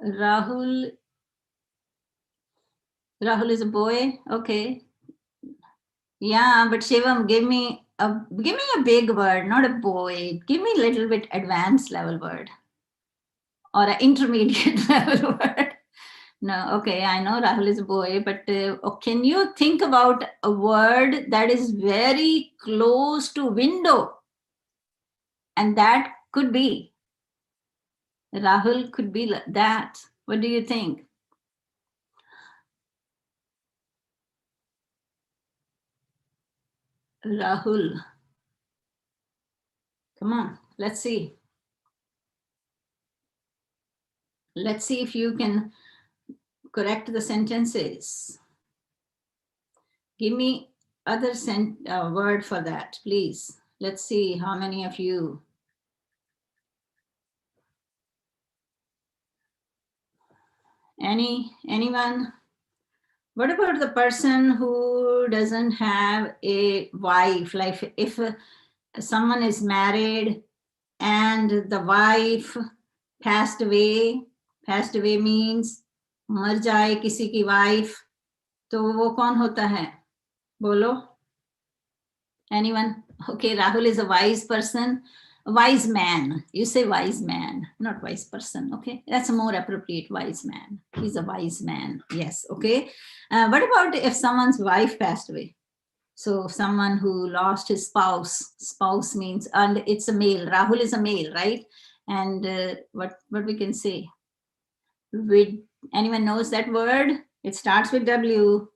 Rahul is a boy. Okay. Yeah, but Shivam, give me a big word, not a boy. Give me a little bit advanced level word or an intermediate level word. No, okay, I know Rahul is a boy, but can you think about a word that is very close to window? And that could be, Rahul could be that. What do you think? Rahul. Come on, let's see. Let's see if you can correct the sentences. Give me other word for that, please. Let's see how many of you. Anyone? What about the person who doesn't have a wife? Like if someone is married and the wife passed away means मर जाए किसी की wife, तो वो कौन होता है? बोलो. Anyone? Okay, Rahul is a wise person. Wise man. You say wise man, not wise person. Okay, that's a more appropriate. Wise man. He's a wise man. Yes. Okay. What about if someone's wife passed away? So someone who lost his spouse means, and it's a male. Rahul is a male, right? And what we can say? With anyone knows that word? It starts with W.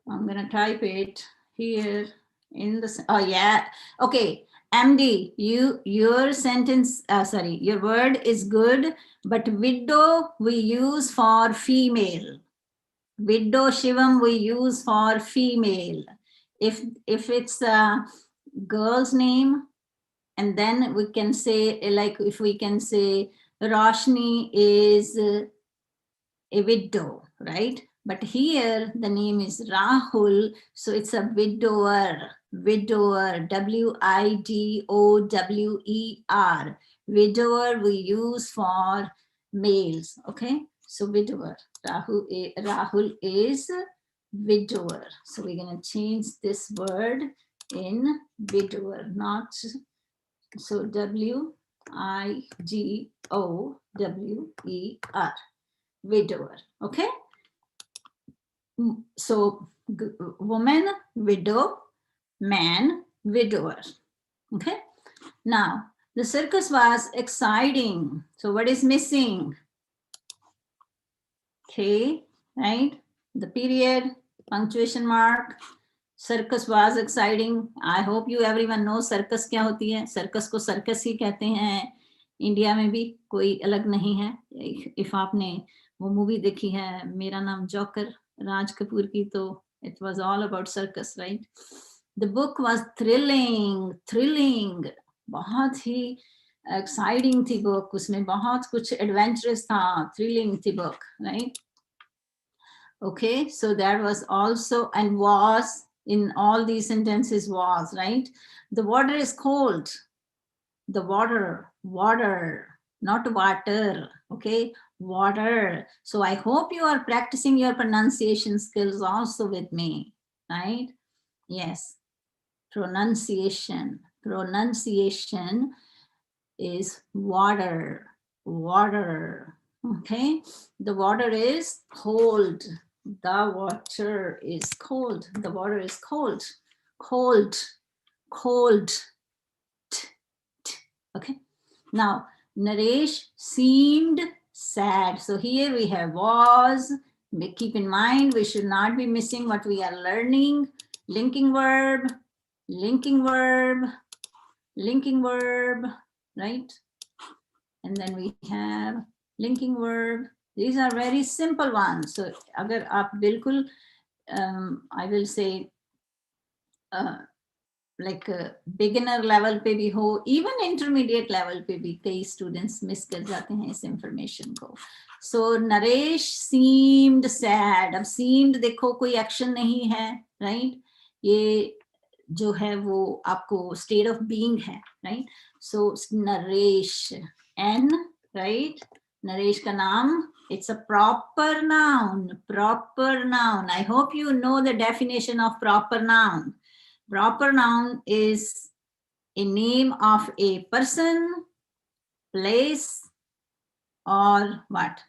I'm gonna type it here in the, oh yeah, okay. MD, your sentence, your word is good, but widow we use for female. Widow, Shivam, we use for female. If it's a girl's name, and then we can say, like if we can say Roshni is a widow, right? But here the name is Rahul, so it's a widower, W-I-D-O-W-E-R. Widower we use for males, okay? So widower, Rahul is widower. So we're gonna change this word in widower, not, so W-I-D-O-W-E-R. Widower, okay? So woman, widow, man, widower, okay? Now, the circus was exciting. So what is missing? Okay, right? The period, punctuation mark. Circus was exciting. I hope you everyone knows circus क्या होती है. Circus को circus ही कहते हैं. India में भी कोई अलग नहीं है. If आपने वो मूवी देखी है मेरा नाम जोकर राज कपूर की, तो it was all about circus, right? The book was thrilling. बहुत ही exciting थी book. उसमें बहुत कुछ adventurous था. Thrilling थी book, right? Okay, so that was also, and was, in all these sentences was, right? The water is cold. The water, not water, okay? Water. So I hope you are practicing your pronunciation skills also with me, right? Yes, pronunciation is water, okay? The water is cold. The water is cold. The water is cold. Cold. Okay. Now, Naresh seemed sad. So here we have was. Keep in mind, we should not be missing what we are learning. Linking verb, right? And then we have linking verb. These are very simple ones. So agar aap bilkul, I will say, like beginner level पे भी हो, even intermediate level पे भी कई students miss कर जाते हैं इस information को. So Naresh seemed sad. अब seemed देखो कोई action नहीं है, right? ये जो है वो आपको state of being है, right? So Naresh, N, right? Naresh का नाम, it's a proper noun. I hope you know the definition of proper noun. Proper noun is a name of a person, place, or what?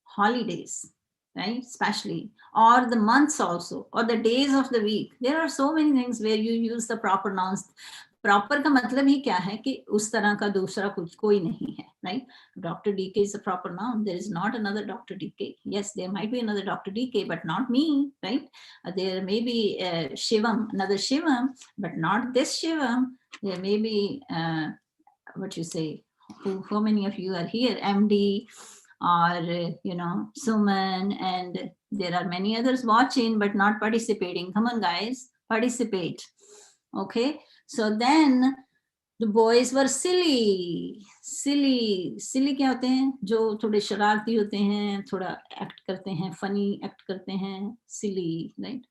Holidays, right? Especially, or the months also, or the days of the week. There are so many things where you use the proper nouns. Proper का मतलब ही क्या है कि उस तरह का दूसरा कुछ कोई नहीं है, right? Dr. DK is a proper noun. There is not another Dr. DK. Yes, there might be another Dr. DK, but not me, right? There may be Shivam, another Shivam, but not this Shivam. There may be, what you say, how many of you are here? MD, or, you know, Suman, and there are many others watching, but not participating. Come on, guys, participate. Okay. So then the boys were silly. Silly क्या होते हैं? जो थोड़े शरारती होते हैं, थोड़ा act करते हैं, funny act करते हैं, silly, right?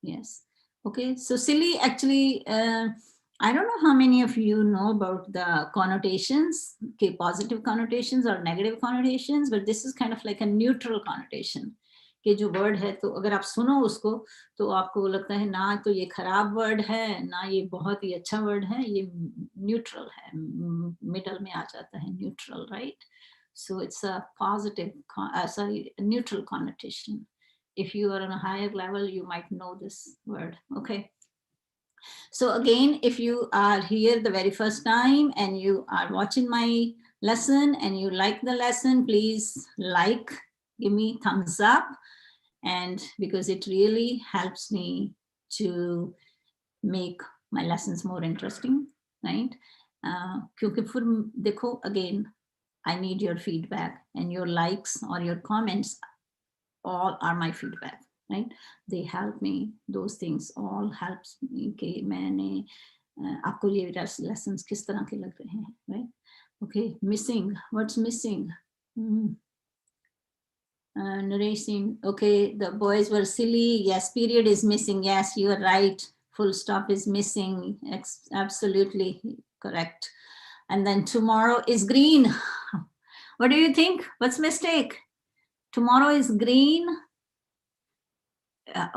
Yes. Okay. So silly actually, I don't know how many of you know about the connotations, okay, positive connotations or negative connotations, but this is kind of like a neutral connotation. कि जो word है तो अगर आप सुनो उसको तो आपको लगता है ना तो ये खराब वर्ड है ना ये बहुत ही अच्छा वर्ड है, ये न्यूट्रल है, मिडल में आ जाता है, neutral, right? So it's a positive, neutral connotation. If you are on a higher level, you might know this word, okay? So again, if you are here the very first time and you are watching my lesson and you like the lesson, please like, give me thumbs up, and because it really helps me to make my lessons more interesting, right? क्योंकि फिर देखो, again, I need your feedback, and your likes or your comments all are my feedback, right? They help me, those things all helps me कि मैंने आपको ये lessons किस तरह के लग रहे हैं, right? Okay, missing, what's missing? Narration, okay, the boys were silly. Yes, period is missing. Yes, you are right. Full stop is missing. Absolutely correct. And then tomorrow is green. What do you think? What's mistake? Tomorrow is green.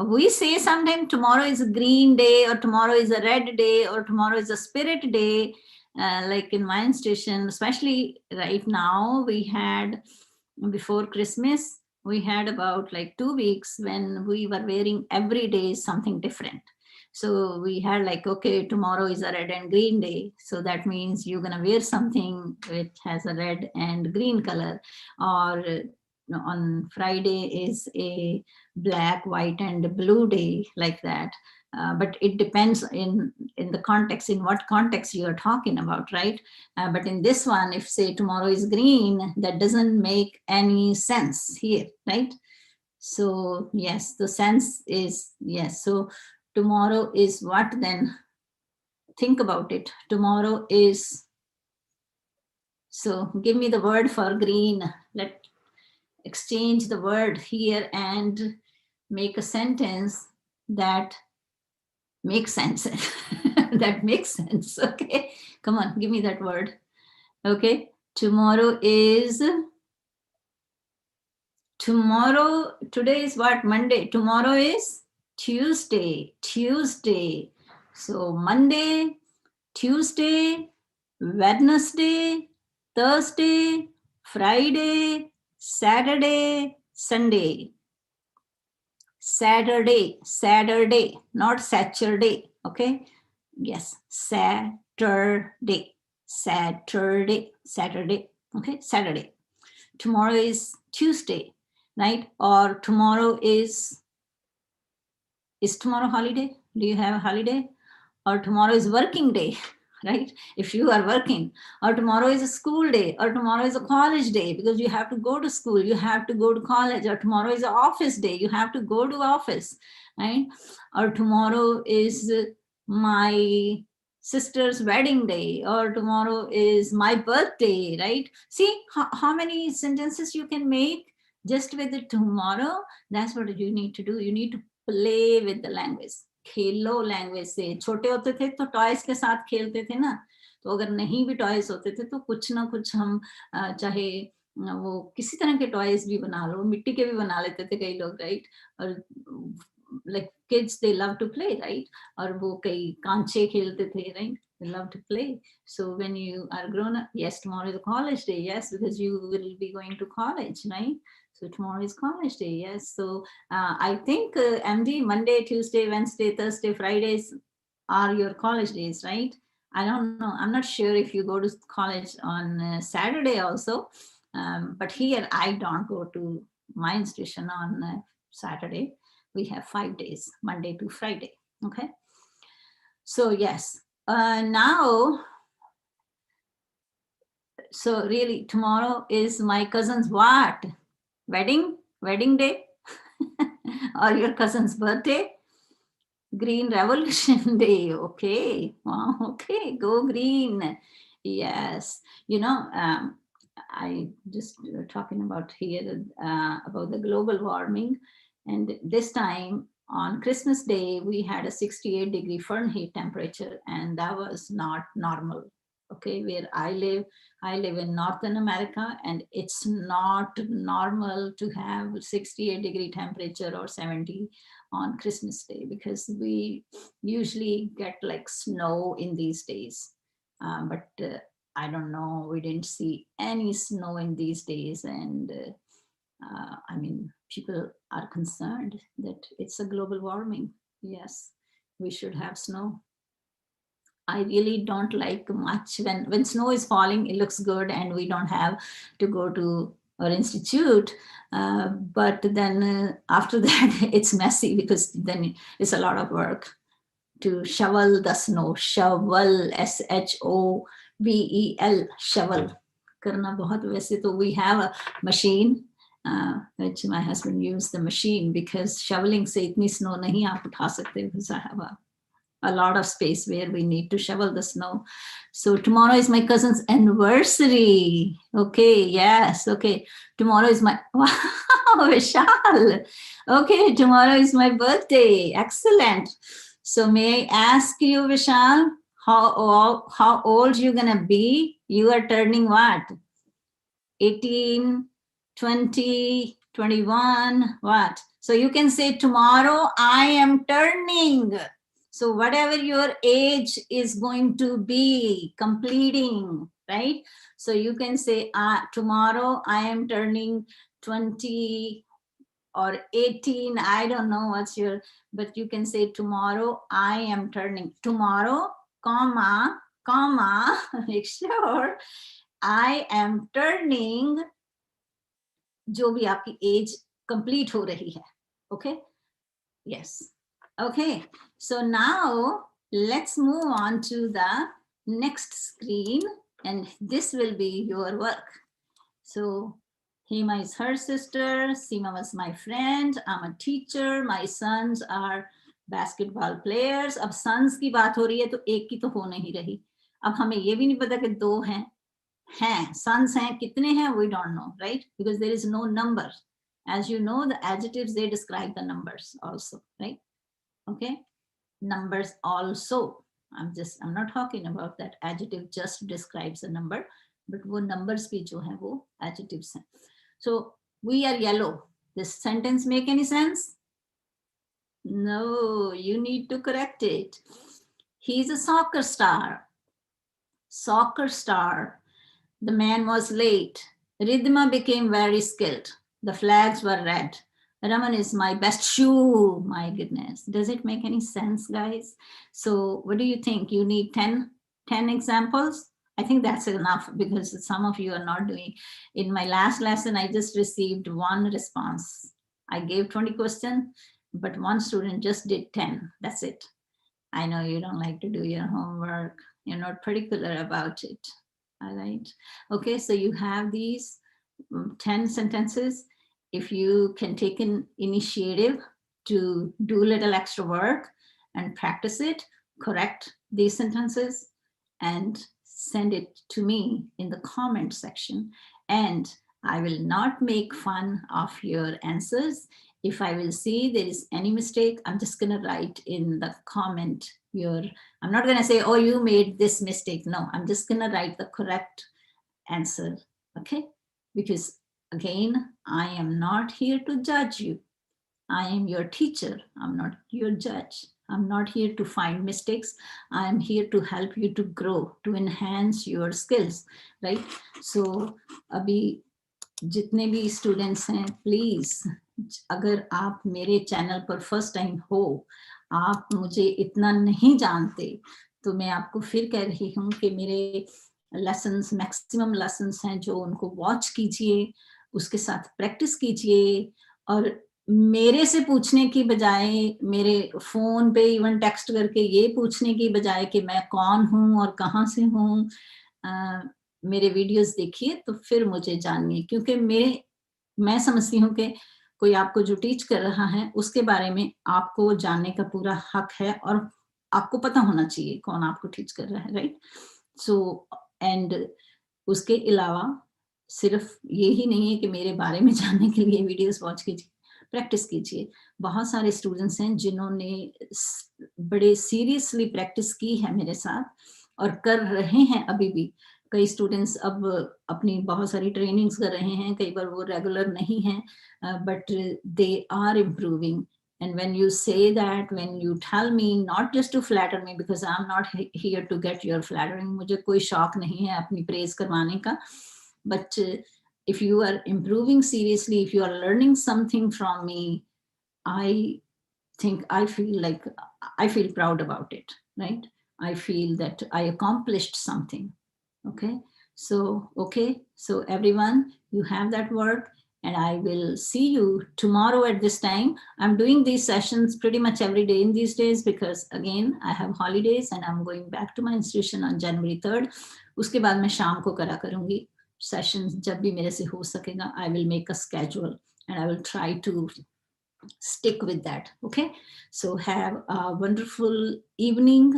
We say sometimes tomorrow is a green day, or tomorrow is a red day, or tomorrow is a spirit day. Like in my institution, especially right now, we had before Christmas, we had about like 2 weeks when we were wearing every day something different. So we had like, okay, tomorrow is a red and green day. So that means you're going to wear something which has a red and green color. Or on Friday is a black, white, and blue day, like that. But it depends in the context, in what context you are talking about, right? But in this one, if say tomorrow is green, that doesn't make any sense here, right? So yes, the sense is yes. So tomorrow is what then? Think about it. Tomorrow is, so give me the word for green. Let's exchange the word here and make a sentence that makes sense. That makes sense. Okay, come on, give me that word. Okay, tomorrow is, tomorrow, today is what? Monday. Tomorrow is Tuesday. Tuesday. So Monday, Tuesday, Wednesday, Thursday, Friday, Saturday, Sunday. Saturday, not Saturday, okay? Yes, Saturday, okay? Saturday. Tomorrow is Tuesday, right? Or tomorrow is tomorrow holiday? Do you have a holiday? Or tomorrow is working day, right? If you are working, or tomorrow is a school day, or tomorrow is a college day because you have to go to school, you have to go to college, or tomorrow is an office day, you have to go to office, right? Or tomorrow is my sister's wedding day, or tomorrow is my birthday, right? See how many sentences you can make just with the tomorrow. That's what you need to do. You need to play with the language. Khelo language से. छोटे होते थे तो toys के साथ खेलते थे ना, तो अगर नहीं भी टॉयज होते थे तो कुछ ना कुछ हम चाहे वो किसी तरह के टॉयज भी बना लो, मिट्टी के भी बना लेते थे कई लोग, राइट? और like kids they love to play, right? और वो कई कांचे खेलते थे, right? They love to play. So when you are grown up, yes, tomorrow is a college day, yes, because you will be going to college, right? So tomorrow is college day, yes. So I think MD, Monday, Tuesday, Wednesday, Thursday, Fridays are your college days, right? I don't know. I'm not sure if you go to college on Saturday also. But here I don't go to my institution on Saturday. We have 5 days, Monday to Friday. Okay. So yes. Now, so really tomorrow is my cousin's what? Wedding day? Or your cousin's birthday? Green Revolution Day. Okay. Wow. Okay. Go green. Yes. You know, I just talking about here about the global warming. And this time on Christmas Day, we had a 68-degree Fahrenheit temperature, and that was not normal. Okay, where I live in Northern America, and it's not normal to have 68-degree temperature or 70 on Christmas Day, because we usually get like snow in these days. But I don't know, we didn't see any snow in these days. And I mean, people are concerned that it's a global warming. Yes, we should have snow. I really don't like much when snow is falling, it looks good and we don't have to go to our institute. But then after that, it's messy because then it's a lot of work to shovel the snow. Shovel, SHOVEL, shovel. Karna bahut. वैसे तो we have a machine, which my husband used the machine, because shoveling से इतनी snow नहीं आप उठा सकते, because I have a lot of space where we need to shovel the snow. So tomorrow is my cousin's anniversary. Okay, yes, okay. Tomorrow is my, wow, Vishal. Okay, tomorrow is my birthday. Excellent. So may I ask you, Vishal, how old you gonna be? You are turning what? 18, 20, 21, what? So you can say tomorrow I am turning. So whatever your age is going to be completing, right? So you can say tomorrow I am turning 20 or 18. I don't know what's your, but you can say tomorrow I am turning. Tomorrow, comma, make sure I am turning जो भी आपकी as complete हो रही है. Okay? Yes. Okay. So now let's move on to the next screen, and this will be your work. So Hema is her sister, Seema was my friend, I'm a teacher, my sons are basketball players. अब sons की बात हो रही है तो एक की तो हो नहीं रही. अब हमें ये भी नहीं पता कि दो हैं, sons हैं, कितने हैं, we don't know, right? Because there is no number. As you know, the adjectives, they describe the numbers also, right? Okay, numbers also. I'm not talking about that adjective just describes a number, but वो numbers भी जो हैं वो adjectives हैं. So we are yellow. This sentence make any sense? No, you need to correct it. He's a soccer star. Soccer star. The man was late. Ridhima became very skilled. The flags were red. Raman is my best shoe. My goodness. Does it make any sense, guys? So what do you think? You need 10 examples? I think that's enough because some of you are not doing. In my last lesson, I just received one response. I gave 20 questions, but one student just did 10. That's it. I know you don't like to do your homework. You're not particular about it. All right. Okay, so you have these 10 sentences. If you can take an initiative to do a little extra work and practice it, correct these sentences and send it to me in the comment section. And I will not make fun of your answers. If I will see there is any mistake, I'm just going to write in the comment I'm not going to say, oh, you made this mistake. No, I'm just going to write the correct answer. Okay? Because again, I am not here to judge you. I am your teacher. I'm not your judge. I'm not here to find mistakes. I'm here to help you to grow, to enhance your skills, right? So, abhi जितने भी students हैं, please अगर आप मेरे channel पर first time हो, आप मुझे इतना नहीं जानते, तो मैं आपको फिर कह रही हूँ कि मेरे लेसन्स, मैक्सिमम लेसन्स हैं जो उनको वॉच कीजिए, उसके साथ प्रैक्टिस कीजिए, और मेरे से पूछने की बजाय, मेरे फोन पे इवन टेक्स्ट करके ये पूछने की बजाय कि मैं कौन हूँ और कहाँ से हूँ, मेरे वीडियोस देखिए तो फिर मुझे जानिए, क्योंकि मैं समझती हूँ कि कोई आपको जो टीच कर रहा है उसके बारे में आपको जानने का पूरा हक है और आपको पता होना चाहिए कौन आपको टीच कर रहा है, राइट? सो एंड उसके अलावा सिर्फ ये ही नहीं है कि मेरे बारे में जानने के लिए वीडियोस वॉच कीजिए, प्रैक्टिस कीजिए. बहुत सारे स्टूडेंट्स हैं जिन्होंने बड़े सीरियसली प्रैक्टिस की है मेरे साथ और कर रहे हैं अभी भी. कई स्टूडेंट्स अब अपनी बहुत सारी ट्रेनिंग्स कर रहे हैं, कई बार वो रेगुलर नहीं हैं, but they are improving. And when you say that, when you tell me, not just to flatter me, because I'm not here to get your flattering, मुझे कोई शौक नहीं है अपनी praise करवाने का, but if you are improving seriously, if you are learning something from me, I feel proud about it, right? I feel that I accomplished something. Okay, so everyone, you have that work, and I will see you tomorrow at this time. I'm doing these sessions pretty much every day in these days because again I have holidays and I'm going back to my institution on January 3rd. उसके बाद मैं शाम को करा करूँगी sessions जब भी मेरे से हो सकेगा. I will make a schedule and I will try to stick with that. Okay, so have a wonderful evening.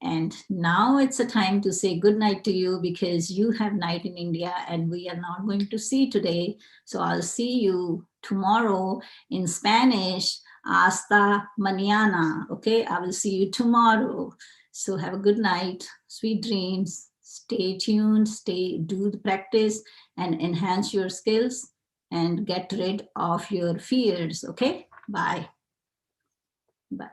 And now it's a time to say good night to you because you have night in India and we are not going to see today. So I'll see you tomorrow in Spanish. Hasta mañana. Okay, I will see you tomorrow. So have a good night, sweet dreams. Stay tuned, do the practice and enhance your skills and get rid of your fears. Okay, bye. Bye.